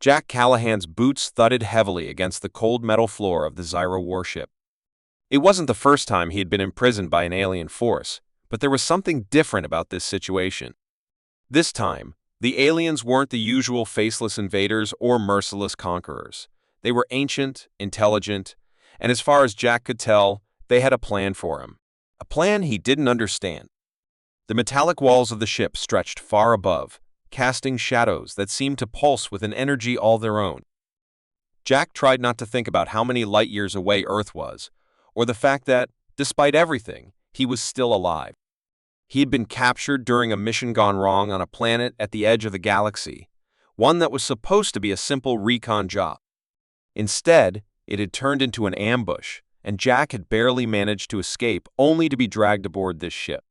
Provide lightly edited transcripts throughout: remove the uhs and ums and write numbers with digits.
Jack Callahan's boots thudded heavily against the cold metal floor of the Zyra warship. It wasn't the first time he had been imprisoned by an alien force, but there was something different about this situation. This time, the aliens weren't the usual faceless invaders or merciless conquerors. They were ancient, intelligent, and as far as Jack could tell, they had a plan for him. A plan he didn't understand. The metallic walls of the ship stretched far above, casting shadows that seemed to pulse with an energy all their own. Jack tried not to think about how many light years away Earth was, or the fact that, despite everything, he was still alive. He had been captured during a mission gone wrong on a planet at the edge of the galaxy, one that was supposed to be a simple recon job. Instead, it had turned into an ambush, and Jack had barely managed to escape only to be dragged aboard this ship.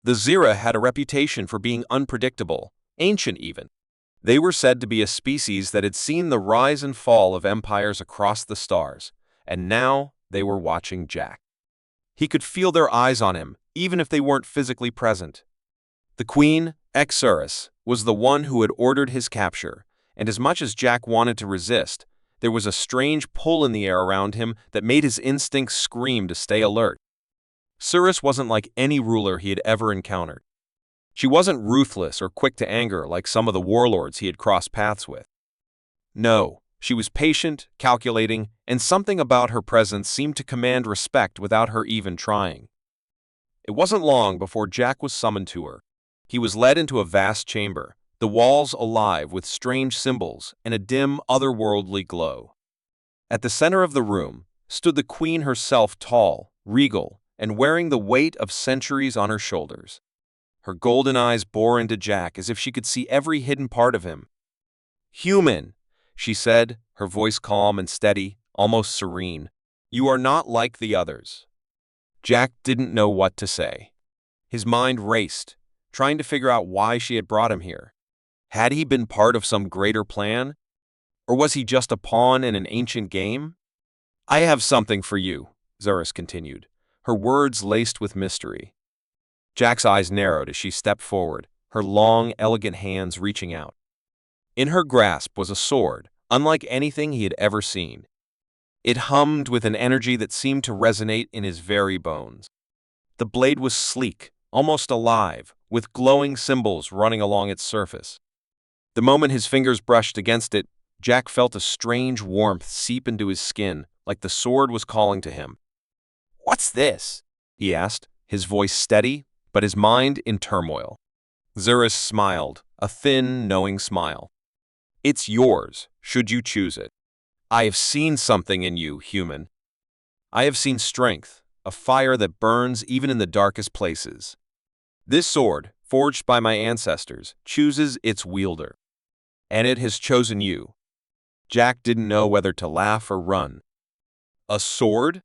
The Zyra had a reputation for being unpredictable, ancient even. They were said to be a species that had seen the rise and fall of empires across the stars, and now they were watching Jack. He could feel their eyes on him, even if they weren't physically present. The Queen, Xurus, was the one who had ordered his capture, and as much as Jack wanted to resist, there was a strange pull in the air around him that made his instincts scream to stay alert. Xurus wasn't like any ruler he had ever encountered. She wasn't ruthless or quick to anger like some of the warlords he had crossed paths with. No, she was patient, calculating, and something about her presence seemed to command respect without her even trying. It wasn't long before Jack was summoned to her. He was led into a vast chamber, the walls alive with strange symbols and a dim, otherworldly glow. At the center of the room stood the Queen herself, tall, regal, and wearing the weight of centuries on her shoulders. Her golden eyes bore into Jack as if she could see every hidden part of him. "Human," she said, her voice calm and steady, almost serene. "You are not like the others." Jack didn't know what to say. His mind raced, trying to figure out why she had brought him here. Had he been part of some greater plan? Or was he just a pawn in an ancient game? "I have something for you," Xurus continued, her words laced with mystery. Jack's eyes narrowed as she stepped forward, her long, elegant hands reaching out. In her grasp was a sword, unlike anything he had ever seen. It hummed with an energy that seemed to resonate in his very bones. The blade was sleek, almost alive, with glowing symbols running along its surface. The moment his fingers brushed against it, Jack felt a strange warmth seep into his skin, like the sword was calling to him. "What's this?" he asked, his voice steady, but his mind in turmoil. Xurus smiled, a thin, knowing smile. "It's yours, should you choose it. I have seen something in you, human. I have seen strength, a fire that burns even in the darkest places. This sword, forged by my ancestors, chooses its wielder. And it has chosen you." Jack didn't know whether to laugh or run. A sword?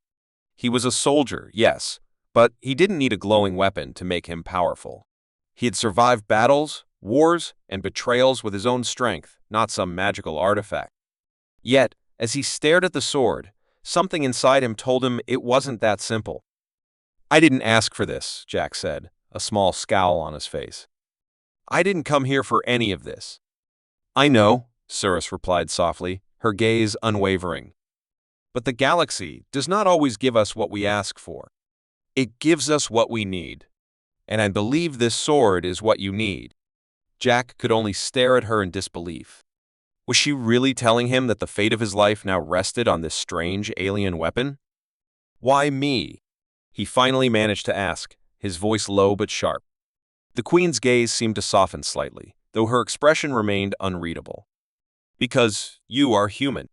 He was a soldier, yes, but he didn't need a glowing weapon to make him powerful. He had survived battles, wars, and betrayals with his own strength, not some magical artifact. Yet, as he stared at the sword, something inside him told him it wasn't that simple. "I didn't ask for this," Jack said, a small scowl on his face. "I didn't come here for any of this." "I know," Xurus replied softly, her gaze unwavering. "But the galaxy does not always give us what we ask for. It gives us what we need. And I believe this sword is what you need." Jack could only stare at her in disbelief. Was she really telling him that the fate of his life now rested on this strange alien weapon? "Why me?" he finally managed to ask, his voice low but sharp. The Queen's gaze seemed to soften slightly, though her expression remained unreadable. "Because you are human,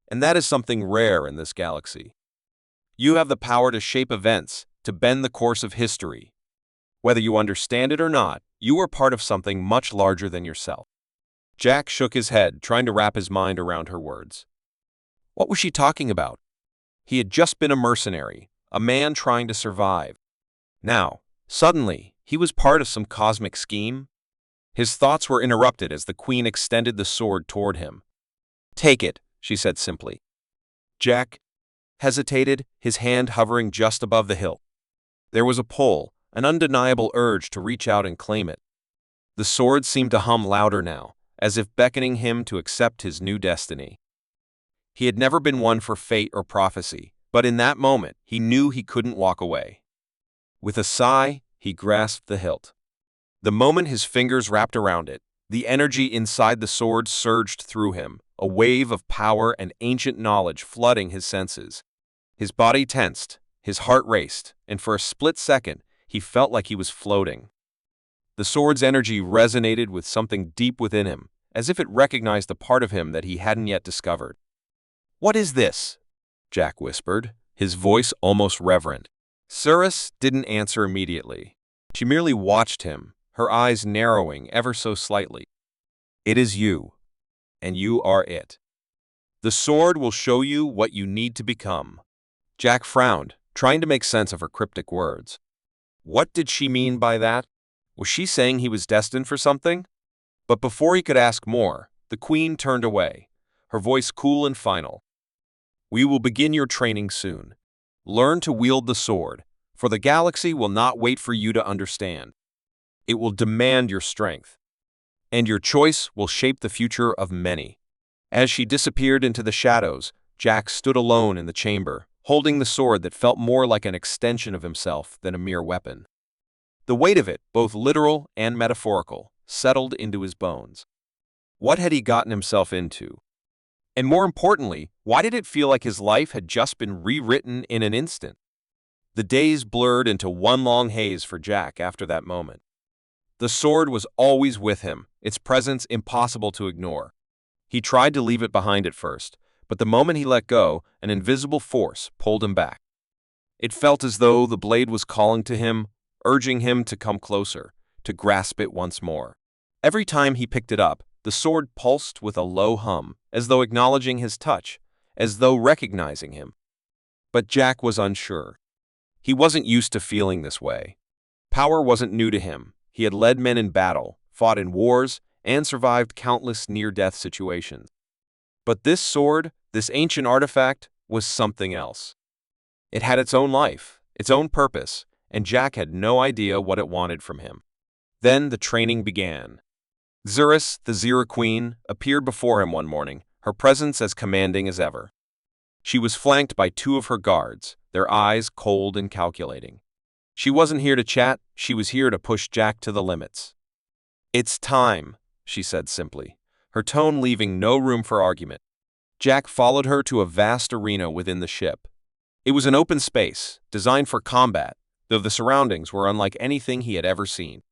and that is something rare in this galaxy. You have the power to shape events, to bend the course of history. Whether you understand it or not, you are part of something much larger than yourself." Jack shook his head, trying to wrap his mind around her words. What was she talking about? He had just been a mercenary, a man trying to survive. Now, suddenly, he was part of some cosmic scheme? His thoughts were interrupted as the Queen extended the sword toward him. "Take it," she said simply. Jack hesitated, his hand hovering just above the hilt. There was a pull, an undeniable urge to reach out and claim it. The sword seemed to hum louder now, as if beckoning him to accept his new destiny. He had never been one for fate or prophecy, but in that moment, he knew he couldn't walk away. With a sigh, he grasped the hilt. The moment his fingers wrapped around it, the energy inside the sword surged through him, a wave of power and ancient knowledge flooding his senses. His body tensed, his heart raced, and for a split second, he felt like he was floating. The sword's energy resonated with something deep within him, as if it recognized a part of him that he hadn't yet discovered. "What is this?" Jack whispered, his voice almost reverent. Cirrus didn't answer immediately. She merely watched him, her eyes narrowing ever so slightly. "It is you, and you are it. The sword will show you what you need to become." Jack frowned, trying to make sense of her cryptic words. What did she mean by that? Was she saying he was destined for something? But before he could ask more, the queen turned away, her voice cool and final. "We will begin your training soon. Learn to wield the sword, for the galaxy will not wait for you to understand. It will demand your strength, and your choice will shape the future of many." As she disappeared into the shadows, Jack stood alone in the chamber, holding the sword that felt more like an extension of himself than a mere weapon. The weight of it, both literal and metaphorical, settled into his bones. What had he gotten himself into? And more importantly, why did it feel like his life had just been rewritten in an instant? The days blurred into one long haze for Jack after that moment. The sword was always with him, its presence impossible to ignore. He tried to leave it behind at first, but the moment he let go, an invisible force pulled him back. It felt as though the blade was calling to him, urging him to come closer, to grasp it once more. Every time he picked it up, the sword pulsed with a low hum, as though acknowledging his touch, as though recognizing him. But Jack was unsure. He wasn't used to feeling this way. Power wasn't new to him. He had led men in battle, fought in wars, and survived countless near-death situations. But this sword, this ancient artifact, was something else. It had its own life, its own purpose, and Jack had no idea what it wanted from him. Then the training began. Cirrus, the Zira Queen, appeared before him one morning, her presence as commanding as ever. She was flanked by two of her guards, their eyes cold and calculating. She wasn't here to chat, she was here to push Jack to the limits. "It's time," she said simply, her tone leaving no room for argument. Jack followed her to a vast arena within the ship. It was an open space, designed for combat, though the surroundings were unlike anything he had ever seen.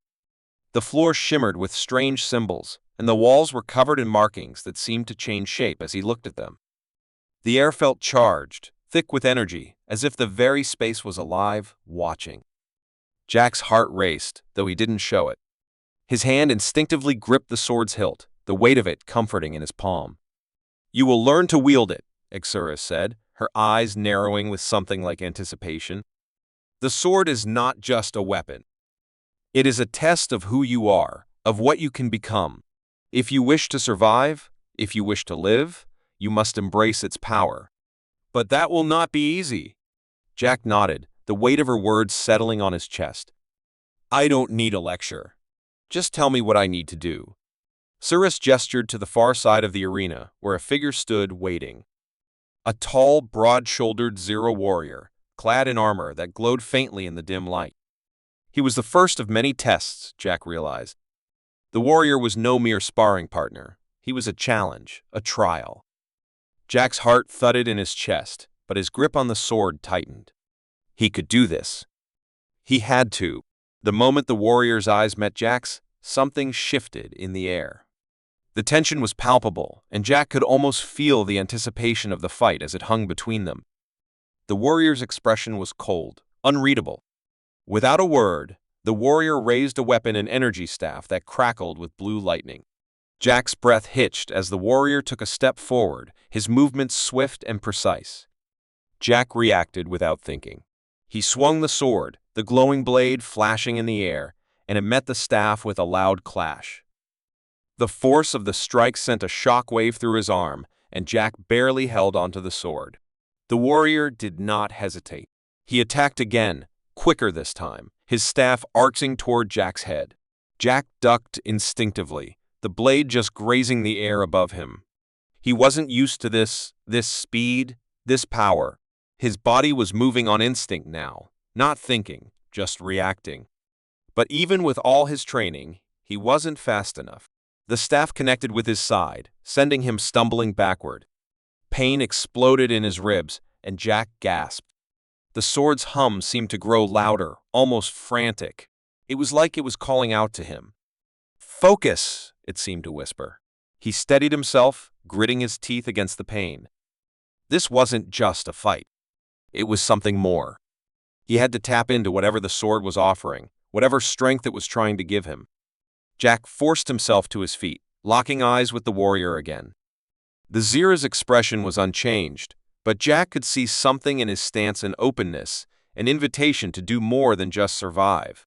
The floor shimmered with strange symbols, and the walls were covered in markings that seemed to change shape as he looked at them. The air felt charged, thick with energy, as if the very space was alive, watching. Jack's heart raced, though he didn't show it. His hand instinctively gripped the sword's hilt, the weight of it comforting in his palm. "You will learn to wield it," Ascari said, her eyes narrowing with something like anticipation. "The sword is not just a weapon. It is a test of who you are, of what you can become. If you wish to survive, if you wish to live, you must embrace its power. But that will not be easy." Jack nodded, the weight of her words settling on his chest. "I don't need a lecture. Just tell me what I need to do." Cirrus gestured to the far side of the arena, where a figure stood waiting. A tall, broad-shouldered Zira warrior, clad in armor that glowed faintly in the dim light. He was the first of many tests, Jack realized. The warrior was no mere sparring partner. He was a challenge, a trial. Jack's heart thudded in his chest, but his grip on the sword tightened. He could do this. He had to. The moment the warrior's eyes met Jack's, something shifted in the air. The tension was palpable, and Jack could almost feel the anticipation of the fight as it hung between them. The warrior's expression was cold, unreadable. Without a word, the warrior raised a weapon and energy staff that crackled with blue lightning. Jack's breath hitched as the warrior took a step forward, his movements swift and precise. Jack reacted without thinking. He swung the sword, the glowing blade flashing in the air, and it met the staff with a loud clash. The force of the strike sent a shockwave through his arm, and Jack barely held onto the sword. The warrior did not hesitate. He attacked again, quicker this time, his staff arcing toward Jack's head. Jack ducked instinctively, the blade just grazing the air above him. He wasn't used to this speed, this power. His body was moving on instinct now, not thinking, just reacting. But even with all his training, he wasn't fast enough. The staff connected with his side, sending him stumbling backward. Pain exploded in his ribs, and Jack gasped. The sword's hum seemed to grow louder, almost frantic. It was like it was calling out to him. "Focus," it seemed to whisper. He steadied himself, gritting his teeth against the pain. This wasn't just a fight. It was something more. He had to tap into whatever the sword was offering, whatever strength it was trying to give him. Jack forced himself to his feet, locking eyes with the warrior again. The Zira's expression was unchanged, but Jack could see something in his stance and openness, an invitation to do more than just survive.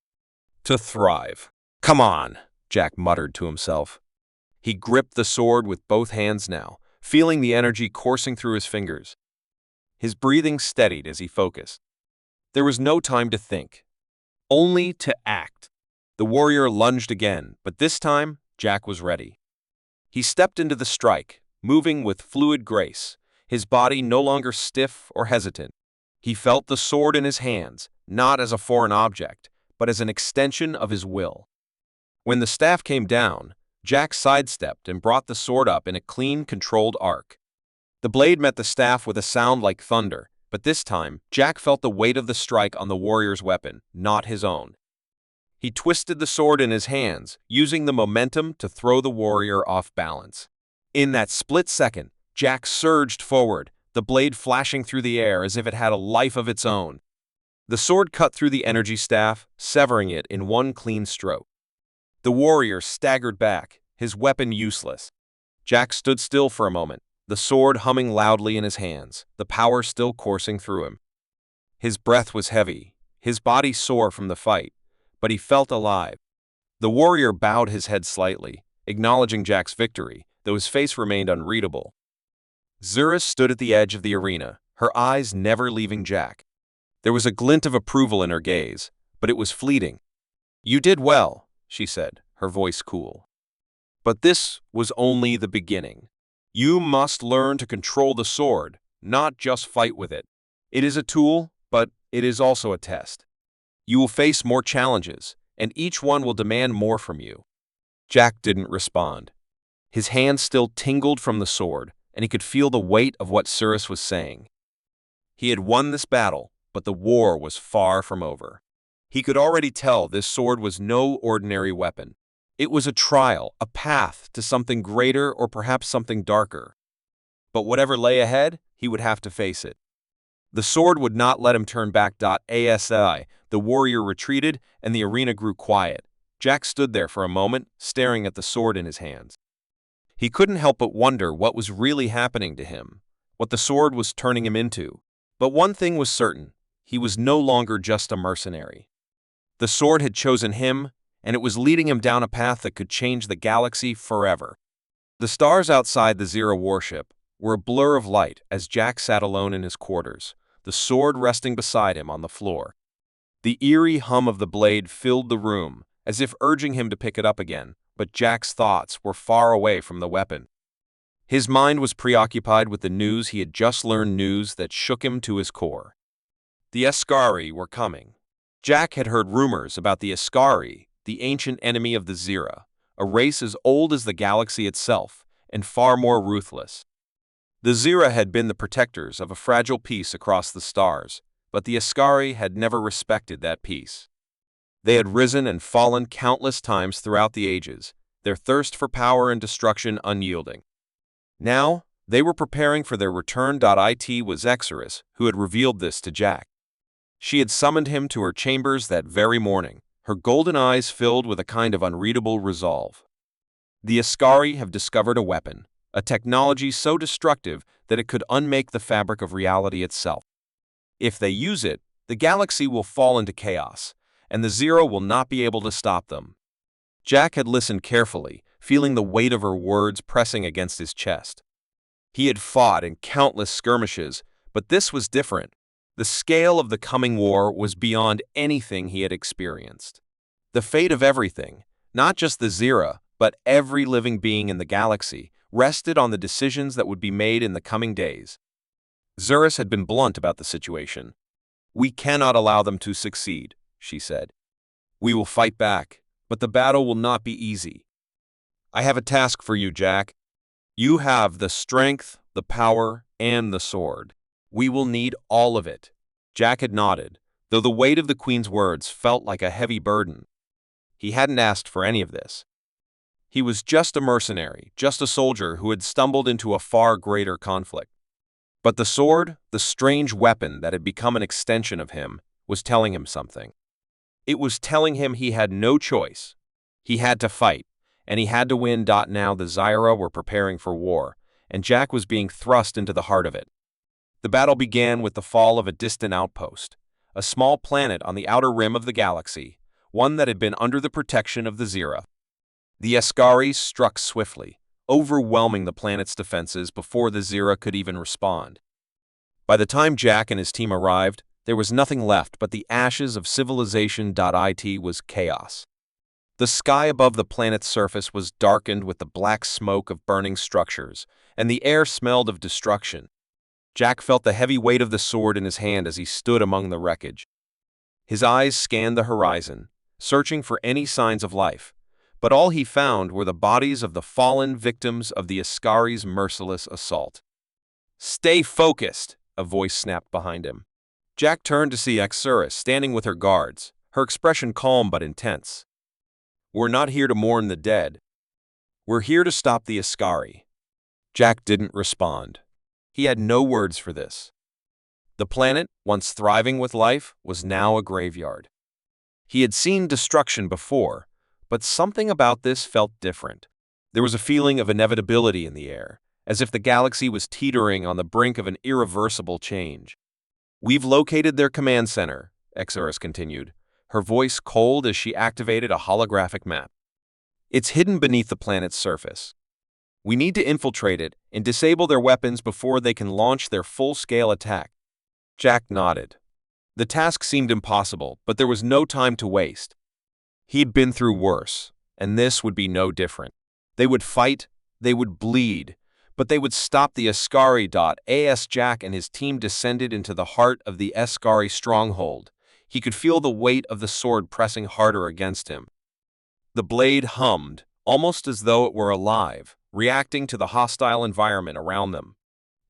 To thrive. "Come on," Jack muttered to himself. He gripped the sword with both hands now, feeling the energy coursing through his fingers. His breathing steadied as he focused. There was no time to think, only to act. The warrior lunged again, but this time, Jack was ready. He stepped into the strike, moving with fluid grace, his body no longer stiff or hesitant. He felt the sword in his hands, not as a foreign object, but as an extension of his will. When the staff came down, Jack sidestepped and brought the sword up in a clean, controlled arc. The blade met the staff with a sound like thunder, but this time, Jack felt the weight of the strike on the warrior's weapon, not his own. He twisted the sword in his hands, using the momentum to throw the warrior off balance. In that split second, Jack surged forward, the blade flashing through the air as if it had a life of its own. The sword cut through the energy staff, severing it in one clean stroke. The warrior staggered back, his weapon useless. Jack stood still for a moment, the sword humming loudly in his hands, the power still coursing through him. His breath was heavy, his body sore from the fight, but he felt alive. The warrior bowed his head slightly, acknowledging Jack's victory, though his face remained unreadable. Zira stood at the edge of the arena, her eyes never leaving Jack. There was a glint of approval in her gaze, but it was fleeting. "You did well," she said, her voice cool. "But this was only the beginning. You must learn to control the sword, not just fight with it. It is a tool, but it is also a test. You will face more challenges, and each one will demand more from you." Jack didn't respond. His hands still tingled from the sword, and he could feel the weight of what Cirrus was saying. He had won this battle, but the war was far from over. He could already tell this sword was no ordinary weapon. It was a trial, a path to something greater or perhaps something darker. But whatever lay ahead, he would have to face it. The sword would not let him turn back. ASI, the warrior retreated, and the arena grew quiet. Jack stood there for a moment, staring at the sword in his hands. He couldn't help but wonder what was really happening to him, what the sword was turning him into. But one thing was certain, he was no longer just a mercenary. The sword had chosen him, and it was leading him down a path that could change the galaxy forever. The stars outside the Zira warship were a blur of light as Jack sat alone in his quarters, the sword resting beside him on the floor. The eerie hum of the blade filled the room, as if urging him to pick it up again, but Jack's thoughts were far away from the weapon. His mind was preoccupied with the news he had just learned, news that shook him to his core. The Ascari were coming. Jack had heard rumors about the Ascari, the ancient enemy of the Zira, a race as old as the galaxy itself, and far more ruthless. The Zira had been the protectors of a fragile peace across the stars, but the Ascari had never respected that peace. They had risen and fallen countless times throughout the ages, their thirst for power and destruction unyielding. Now, they were preparing for their return. It was Exorus who had revealed this to Jack. She had summoned him to her chambers that very morning, her golden eyes filled with a kind of unreadable resolve. The Ascari have discovered a weapon, a technology so destructive that it could unmake the fabric of reality itself. If they use it, the galaxy will fall into chaos, and the Zira will not be able to stop them. Jack had listened carefully, feeling the weight of her words pressing against his chest. He had fought in countless skirmishes, but this was different. The scale of the coming war was beyond anything he had experienced. The fate of everything, not just the Zira, but every living being in the galaxy rested on the decisions that would be made in the coming days. Zurus had been blunt about the situation. "We cannot allow them to succeed," she said. "We will fight back, but the battle will not be easy. I have a task for you, Jack. You have the strength, the power, and the sword. We will need all of it." Jack had nodded, though the weight of the Queen's words felt like a heavy burden. He hadn't asked for any of this. He was just a mercenary, just a soldier who had stumbled into a far greater conflict. But the sword, the strange weapon that had become an extension of him, was telling him something. It was telling him he had no choice. He had to fight, and he had to win. Now the Zyra were preparing for war, and Jack was being thrust into the heart of it. The battle began with the fall of a distant outpost, a small planet on the outer rim of the galaxy, one that had been under the protection of the Zyra. The Ascari struck swiftly, overwhelming the planet's defenses before the Zyra could even respond. By the time Jack and his team arrived, there was nothing left but the ashes of civilization. It was chaos. The sky above the planet's surface was darkened with the black smoke of burning structures, and the air smelled of destruction. Jack felt the heavy weight of the sword in his hand as he stood among the wreckage. His eyes scanned the horizon, searching for any signs of life, but all he found were the bodies of the fallen victims of the Ascari's merciless assault. "Stay focused," a voice snapped behind him. Jack turned to see Xurus standing with her guards, her expression calm but intense. "We're not here to mourn the dead. We're here to stop the Ascari." Jack didn't respond. He had no words for this. The planet, once thriving with life, was now a graveyard. He had seen destruction before, but something about this felt different. There was a feeling of inevitability in the air, as if the galaxy was teetering on the brink of an irreversible change. "We've located their command center," Xurus continued, her voice cold as she activated a holographic map. "It's hidden beneath the planet's surface. We need to infiltrate it and disable their weapons before they can launch their full-scale attack." Jack nodded. The task seemed impossible, but there was no time to waste. He'd been through worse, and this would be no different. They would fight, they would bleed, but they would stop the Ascari. As Jack and his team descended into the heart of the Ascari stronghold, he could feel the weight of the sword pressing harder against him. The blade hummed, almost as though it were alive, reacting to the hostile environment around them.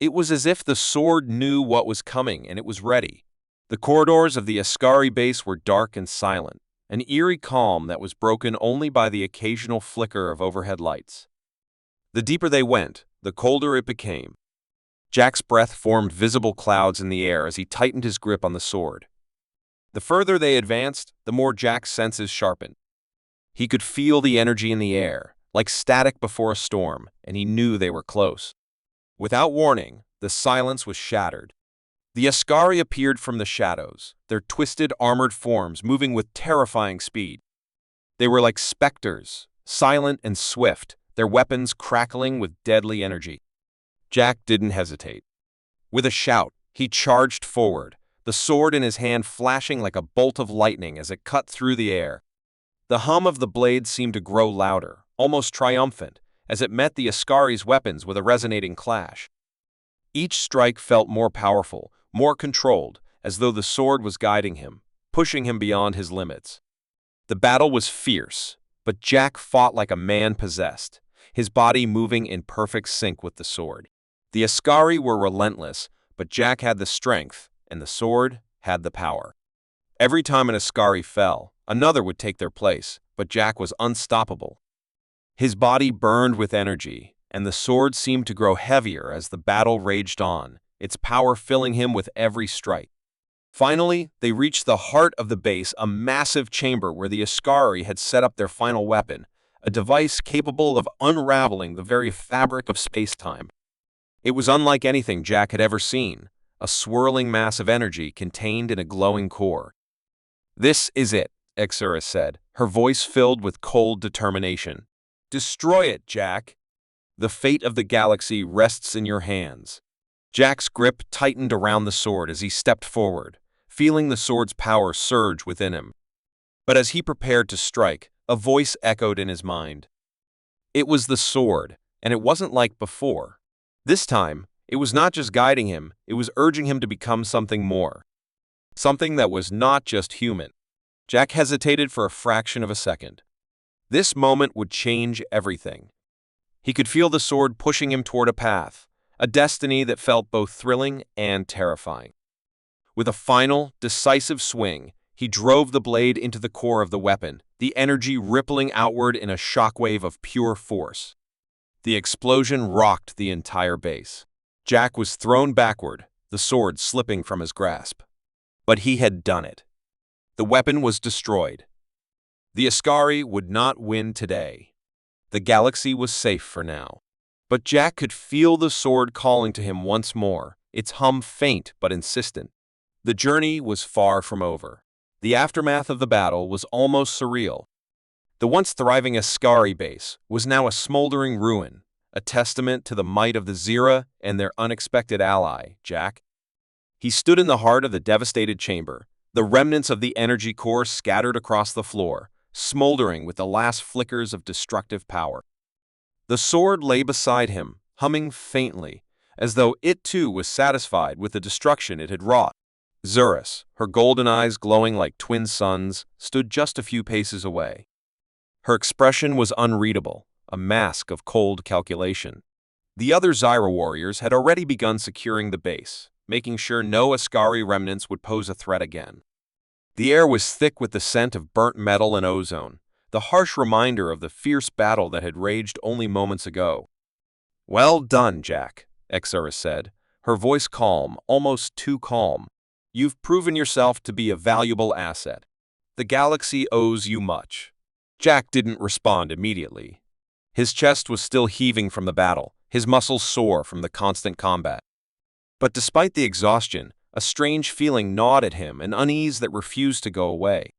It was as if the sword knew what was coming and it was ready. The corridors of the Ascari base were dark and silent, an eerie calm that was broken only by the occasional flicker of overhead lights. The deeper they went, the colder it became. Jack's breath formed visible clouds in the air as he tightened his grip on the sword. The further they advanced, the more Jack's senses sharpened. He could feel the energy in the air, like static before a storm, and he knew they were close. Without warning, the silence was shattered. The Ascari appeared from the shadows, their twisted, armored forms moving with terrifying speed. They were like specters, silent and swift, their weapons crackling with deadly energy. Jack didn't hesitate. With a shout, he charged forward, the sword in his hand flashing like a bolt of lightning as it cut through the air. The hum of the blade seemed to grow louder, almost triumphant, as it met the Ascari's weapons with a resonating clash. Each strike felt more powerful, more controlled, as though the sword was guiding him, pushing him beyond his limits. The battle was fierce, but Jack fought like a man possessed, his body moving in perfect sync with the sword. The Ascari were relentless, but Jack had the strength, and the sword had the power. Every time an Ascari fell, another would take their place, but Jack was unstoppable. His body burned with energy, and the sword seemed to grow heavier as the battle raged on, its power filling him with every strike. Finally, they reached the heart of the base, a massive chamber where the Ascari had set up their final weapon, a device capable of unraveling the very fabric of space-time. It was unlike anything Jack had ever seen, a swirling mass of energy contained in a glowing core. "This is it," Xurus said, her voice filled with cold determination. "Destroy it, Jack. The fate of the galaxy rests in your hands." Jack's grip tightened around the sword as he stepped forward, feeling the sword's power surge within him. But as he prepared to strike, a voice echoed in his mind. It was the sword, and it wasn't like before. This time, it was not just guiding him, it was urging him to become something more. Something that was not just human. Jack hesitated for a fraction of a second. This moment would change everything. He could feel the sword pushing him toward a path, a destiny that felt both thrilling and terrifying. With a final, decisive swing, he drove the blade into the core of the weapon, the energy rippling outward in a shockwave of pure force. The explosion rocked the entire base. Jack was thrown backward, the sword slipping from his grasp. But he had done it. The weapon was destroyed. The Ascari would not win today. The galaxy was safe for now. But Jack could feel the sword calling to him once more, its hum faint but insistent. The journey was far from over. The aftermath of the battle was almost surreal. The once thriving Ascari base was now a smoldering ruin, a testament to the might of the Zira and their unexpected ally, Jack. He stood in the heart of the devastated chamber, the remnants of the energy core scattered across the floor, smoldering with the last flickers of destructive power. The sword lay beside him, humming faintly, as though it too was satisfied with the destruction it had wrought. Zurus, her golden eyes glowing like twin suns, stood just a few paces away. Her expression was unreadable, a mask of cold calculation. The other Zyra warriors had already begun securing the base, making sure no Ascari remnants would pose a threat again. The air was thick with the scent of burnt metal and ozone, the harsh reminder of the fierce battle that had raged only moments ago. "Well done, Jack," Exarus said, her voice calm, almost too calm. "You've proven yourself to be a valuable asset. The galaxy owes you much." Jack didn't respond immediately. His chest was still heaving from the battle, his muscles sore from the constant combat. But despite the exhaustion, a strange feeling gnawed at him, an unease that refused to go away.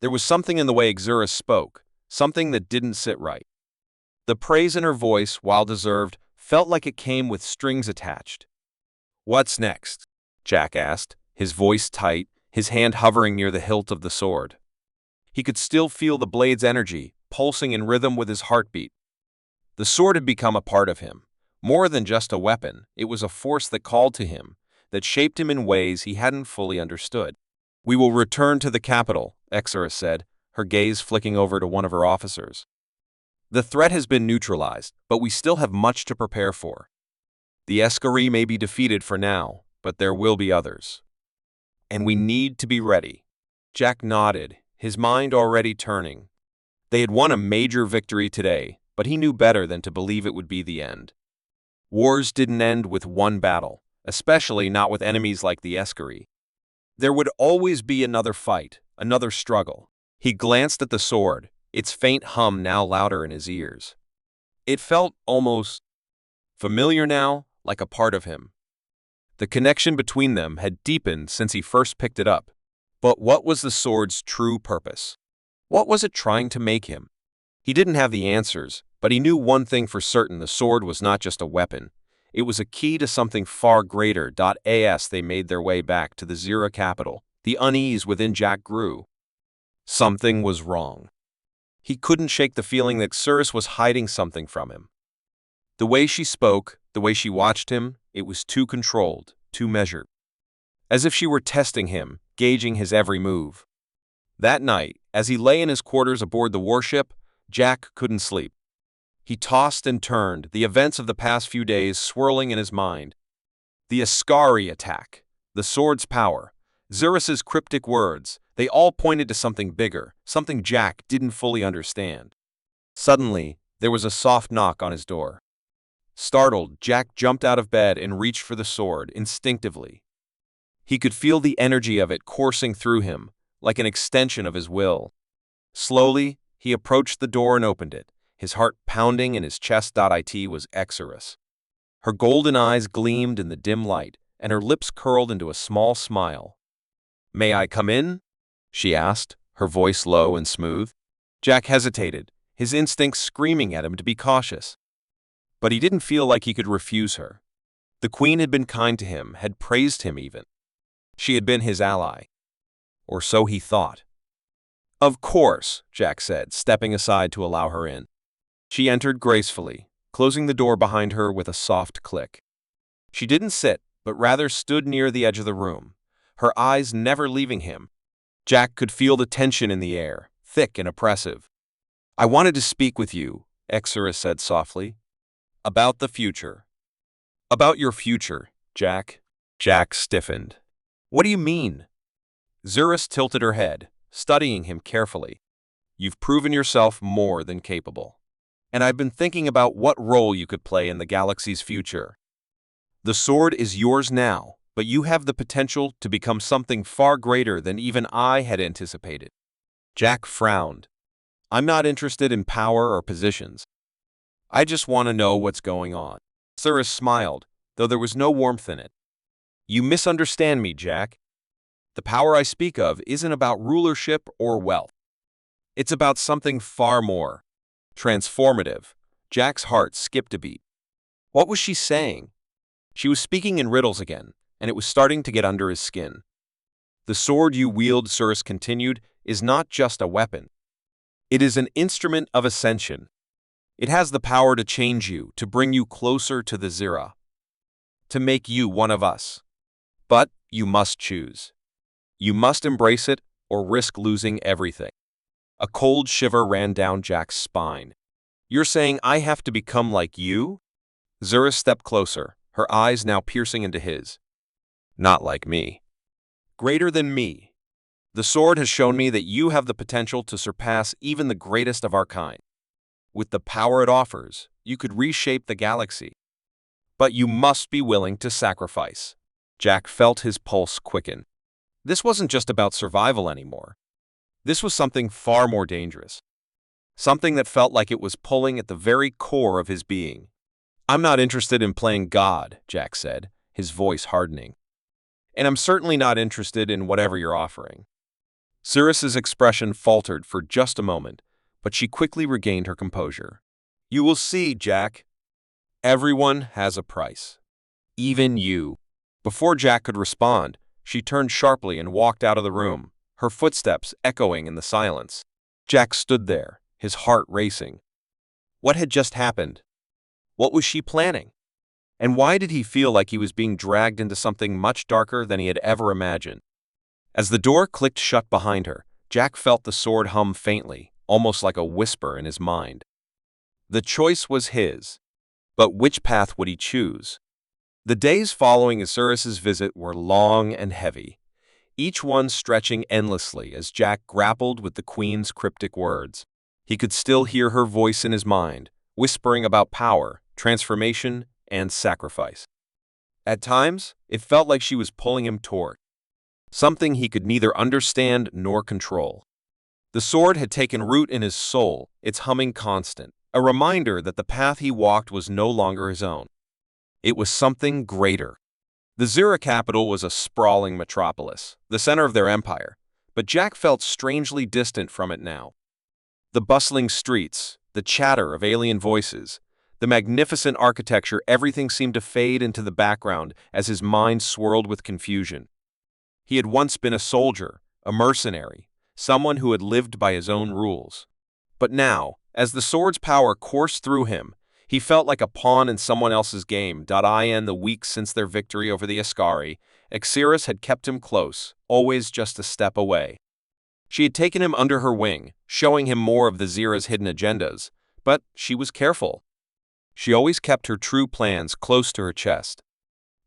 There was something in the way Exarus spoke, something that didn't sit right. The praise in her voice, while deserved, felt like it came with strings attached. "What's next?" Jack asked, his voice tight, his hand hovering near the hilt of the sword. He could still feel the blade's energy, pulsing in rhythm with his heartbeat. The sword had become a part of him. More than just a weapon, it was a force that called to him, that shaped him in ways he hadn't fully understood. "We will return to the capital," Exarus said, her gaze flicking over to one of her officers. "The threat has been neutralized, but we still have much to prepare for. The Ascari may be defeated for now, but there will be others. And we need to be ready." Jack nodded, his mind already turning. They had won a major victory today, but he knew better than to believe it would be the end. Wars didn't end with one battle, especially not with enemies like the Ascari. There would always be another fight, another struggle. He glanced at the sword, its faint hum now louder in his ears. It felt almost familiar now, like a part of him. The connection between them had deepened since he first picked it up. But what was the sword's true purpose? What was it trying to make him? He didn't have the answers, but he knew one thing for certain: the sword was not just a weapon. It was a key to something far greater. As they made their way back to the Zira capital, the unease within Jack grew. Something was wrong. He couldn't shake the feeling that Exarus was hiding something from him. The way she spoke, the way she watched him, it was too controlled, too measured. As if she were testing him, gauging his every move. That night, as he lay in his quarters aboard the warship, Jack couldn't sleep. He tossed and turned, the events of the past few days swirling in his mind. The Ascari attack, the sword's power, Zurus's cryptic words, they all pointed to something bigger, something Jack didn't fully understand. Suddenly, there was a soft knock on his door. Startled, Jack jumped out of bed and reached for the sword instinctively. He could feel the energy of it coursing through him, like an extension of his will. Slowly, he approached the door and opened it, his heart pounding in his chest. It was Exarus. Her golden eyes gleamed in the dim light, and her lips curled into a small smile. "May I come in?" she asked, her voice low and smooth. Jack hesitated, his instincts screaming at him to be cautious. But he didn't feel like he could refuse her. The Queen had been kind to him, had praised him even. She had been his ally. Or so he thought. "Of course," Jack said, stepping aside to allow her in. She entered gracefully, closing the door behind her with a soft click. She didn't sit, but rather stood near the edge of the room, her eyes never leaving him. Jack could feel the tension in the air, thick and oppressive. "I wanted to speak with you," Exarus said softly. "About the future." "About your future, Jack." Jack stiffened. "What do you mean?" Xurus tilted her head, studying him carefully. "You've proven yourself more than capable. And I've been thinking about what role you could play in the galaxy's future. The sword is yours now, but you have the potential to become something far greater than even I had anticipated." Jack frowned. "I'm not interested in power or positions. I just want to know what's going on." Xurus smiled, though there was no warmth in it. "You misunderstand me, Jack. The power I speak of isn't about rulership or wealth. It's about something far more transformative." Jack's heart skipped a beat. What was she saying? She was speaking in riddles again, and it was starting to get under his skin. "The sword you wield," Xurus continued, "is not just a weapon. It is an instrument of ascension. It has the power to change you, to bring you closer to the Zira, to make you one of us. But you must choose. You must embrace it or risk losing everything." A cold shiver ran down Jack's spine. "You're saying I have to become like you?" Xurus stepped closer, her eyes now piercing into his. "Not like me. Greater than me. The sword has shown me that you have the potential to surpass even the greatest of our kind. With the power it offers, you could reshape the galaxy. But you must be willing to sacrifice." Jack felt his pulse quicken. This wasn't just about survival anymore. This was something far more dangerous. Something that felt like it was pulling at the very core of his being. "I'm not interested in playing God," Jack said, his voice hardening. "And I'm certainly not interested in whatever you're offering." Xurus's expression faltered for just a moment, but she quickly regained her composure. "You will see, Jack. Everyone has a price. Even you." Before Jack could respond, she turned sharply and walked out of the room, her footsteps echoing in the silence. Jack stood there, his heart racing. What had just happened? What was she planning? And why did he feel like he was being dragged into something much darker than he had ever imagined? As the door clicked shut behind her, Jack felt the sword hum faintly, almost like a whisper in his mind. The choice was his. But which path would he choose? The days following Xurus's visit were long and heavy, each one stretching endlessly as Jack grappled with the Queen's cryptic words. He could still hear her voice in his mind, whispering about power, transformation, and sacrifice. At times, it felt like she was pulling him toward something he could neither understand nor control. The sword had taken root in his soul, its humming constant, a reminder that the path he walked was no longer his own. It was something greater. The Zira capital was a sprawling metropolis, the center of their empire, but Jack felt strangely distant from it now. The bustling streets, the chatter of alien voices, the magnificent architecture, everything seemed to fade into the background as his mind swirled with confusion. He had once been a soldier, a mercenary, someone who had lived by his own rules. But now, as the sword's power coursed through him, he felt like a pawn in someone else's game. In the weeks since their victory over the Ascari, Exarus had kept him close, always just a step away. She had taken him under her wing, showing him more of the Zira's hidden agendas, but she was careful. She always kept her true plans close to her chest.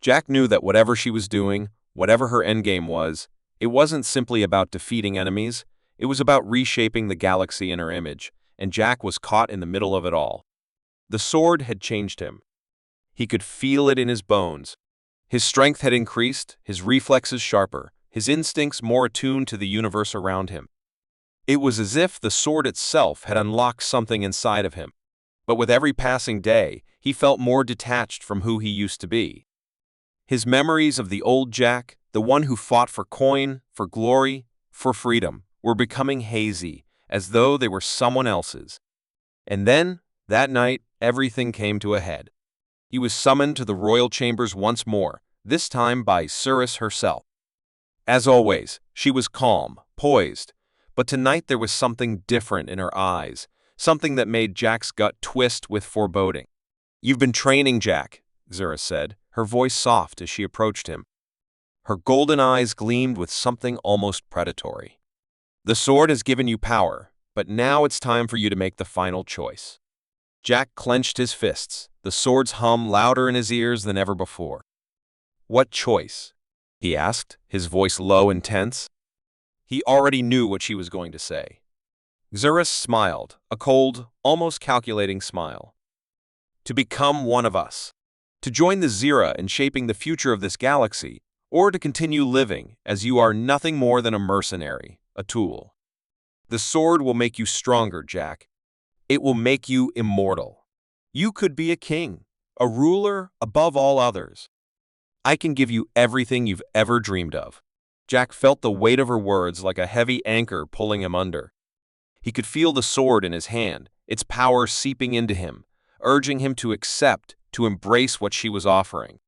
Jack knew that whatever she was doing, whatever her endgame was, it wasn't simply about defeating enemies, it was about reshaping the galaxy in her image, and Jack was caught in the middle of it all. The sword had changed him. He could feel it in his bones. His strength had increased, his reflexes sharper, his instincts more attuned to the universe around him. It was as if the sword itself had unlocked something inside of him. But with every passing day, he felt more detached from who he used to be. His memories of the old Jack, the one who fought for coin, for glory, for freedom, were becoming hazy, as though they were someone else's. And then, that night, everything came to a head. He was summoned to the royal chambers once more, this time by Xurus herself. As always, she was calm, poised, but tonight there was something different in her eyes, something that made Jack's gut twist with foreboding. "You've been training, Jack," Zura said, her voice soft as she approached him. Her golden eyes gleamed with something almost predatory. "The sword has given you power, but now it's time for you to make the final choice." Jack clenched his fists, the sword's hum louder in his ears than ever before. "What choice?" he asked, his voice low and tense. He already knew what she was going to say. Zura smiled, a cold, almost calculating smile. "To become one of us. To join the Zira in shaping the future of this galaxy, or to continue living as you are nothing more than a mercenary, a tool. The sword will make you stronger, Jack. It will make you immortal. You could be a king, a ruler above all others. I can give you everything you've ever dreamed of." Jack felt the weight of her words like a heavy anchor pulling him under. He could feel the sword in his hand, its power seeping into him, urging him to accept, to embrace what she was offering.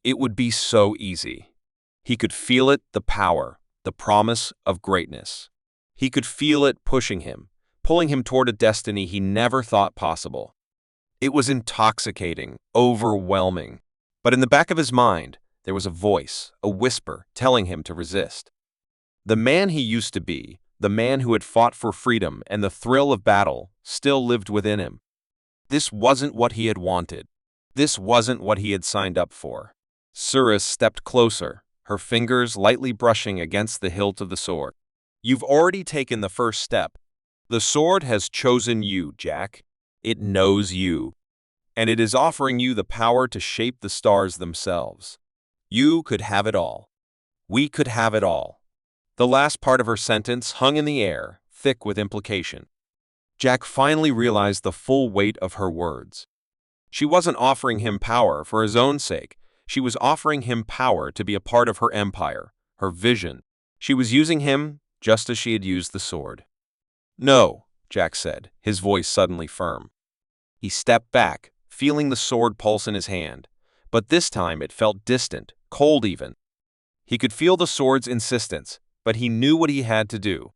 It would be so easy. He could feel it, the power, the promise of greatness. He could feel it pushing him, pulling him toward a destiny he never thought possible. It was intoxicating, overwhelming. But in the back of his mind, there was a voice, a whisper, telling him to resist. The man he used to be, the man who had fought for freedom and the thrill of battle, still lived within him. This wasn't what he had wanted. This wasn't what he had signed up for. Suris stepped closer, her fingers lightly brushing against the hilt of the sword. "You've already taken the first step. The sword has chosen you, Jack. It knows you. And it is offering you the power to shape the stars themselves. You could have it all. We could have it all." The last part of her sentence hung in the air, thick with implication. Jack finally realized the full weight of her words. She wasn't offering him power for his own sake. She was offering him power to be a part of her empire, her vision. She was using him just as she had used the sword. "No," Jack said, his voice suddenly firm. He stepped back, feeling the sword pulse in his hand, but this time it felt distant, cold even. He could feel the sword's insistence, but he knew what he had to do.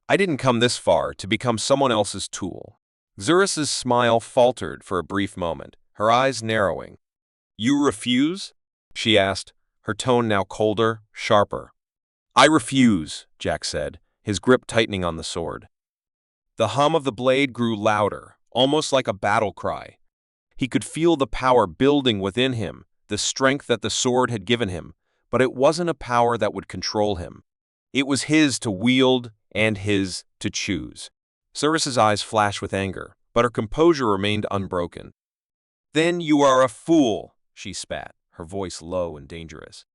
"I didn't come this far to become someone else's tool." Zurus's smile faltered for a brief moment, her eyes narrowing. "You refuse?" she asked, her tone now colder, sharper. "I refuse," Jack said, his grip tightening on the sword. The hum of the blade grew louder, almost like a battle cry. He could feel the power building within him, the strength that the sword had given him, but it wasn't a power that would control him. It was his to wield and his to choose. Zurus's eyes flashed with anger, but her composure remained unbroken. "Then you are a fool," she spat, her voice low and dangerous.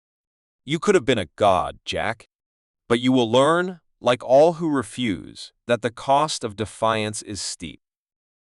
"You could have been a god, Jack. But you will learn, like all who refuse, that the cost of defiance is steep.